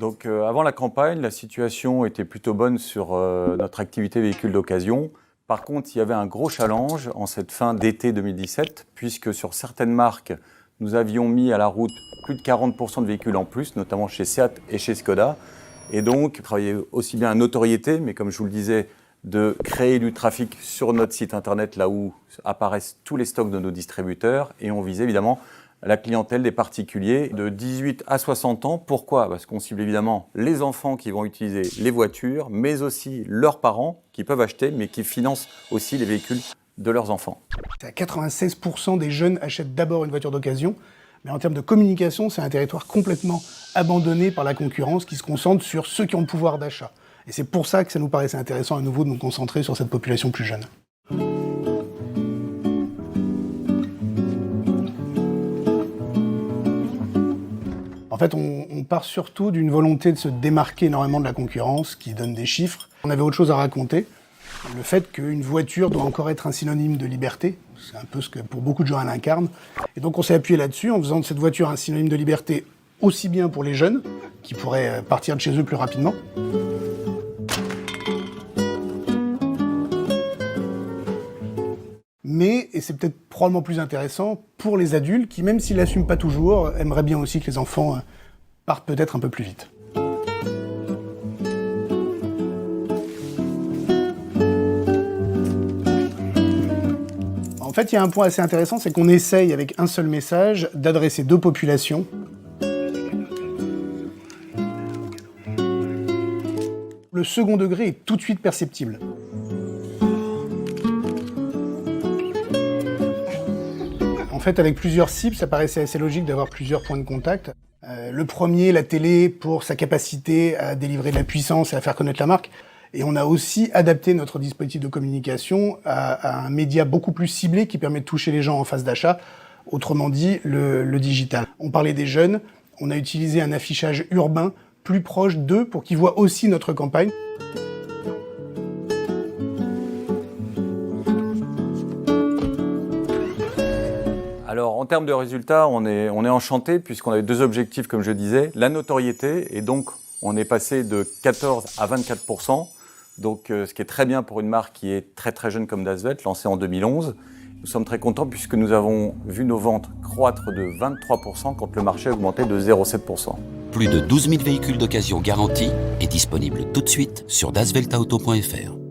Donc avant la campagne, la situation était plutôt bonne sur notre activité véhicule d'occasion. Par contre, il y avait un gros challenge en cette fin d'été 2017, puisque sur certaines marques, nous avions mis à la route plus de 40% de véhicules en plus, notamment chez Seat et chez Skoda. Et donc, travailler aussi bien à notoriété, mais comme je vous le disais, de créer du trafic sur notre site internet, là où apparaissent tous les stocks de nos distributeurs. Et on visait évidemment la clientèle des particuliers de 18 à 60 ans. Pourquoi ? Parce qu'on cible évidemment les enfants qui vont utiliser les voitures, mais aussi leurs parents qui peuvent acheter, mais qui financent aussi les véhicules de leurs enfants. 96% des jeunes achètent d'abord une voiture d'occasion, mais en termes de communication, c'est un territoire complètement abandonné par la concurrence qui se concentre sur ceux qui ont le pouvoir d'achat. Et c'est pour ça que ça nous paraissait intéressant à nouveau de nous concentrer sur cette population plus jeune. En fait, on part surtout d'une volonté de se démarquer énormément de la concurrence, qui donne des chiffres. On avait autre chose à raconter. Le fait qu'une voiture doit encore être un synonyme de liberté, c'est un peu ce que pour beaucoup de gens elle incarne. Et donc on s'est appuyé là-dessus en faisant de cette voiture un synonyme de liberté aussi bien pour les jeunes, qui pourraient partir de chez eux plus rapidement, mais, et c'est peut-être probablement plus intéressant, pour les adultes qui, même s'ils l'assument pas toujours, aimeraient bien aussi que les enfants partent peut-être un peu plus vite. En fait, il y a un point assez intéressant, c'est qu'on essaye, avec un seul message, d'adresser deux populations. Le second degré est tout de suite perceptible. En fait, avec plusieurs cibles, ça paraissait assez logique d'avoir plusieurs points de contact. Le premier, la télé, pour sa capacité à délivrer de la puissance et à faire connaître la marque. Et on a aussi adapté notre dispositif de communication à un média beaucoup plus ciblé qui permet de toucher les gens en phase d'achat, autrement dit le digital. On parlait des jeunes, on a utilisé un affichage urbain plus proche d'eux pour qu'ils voient aussi notre campagne. Alors, en termes de résultats, on est enchanté puisqu'on avait deux objectifs, comme je disais. La notoriété, et donc on est passé de 14 à 24%. Donc, ce qui est très bien pour une marque qui est très très jeune comme Dasvelt, lancée en 2011. Nous sommes très contents puisque nous avons vu nos ventes croître de 23% quand le marché a augmenté de 0,7%. Plus de 12 000 véhicules d'occasion garantis et disponibles tout de suite sur dasveltauto.fr.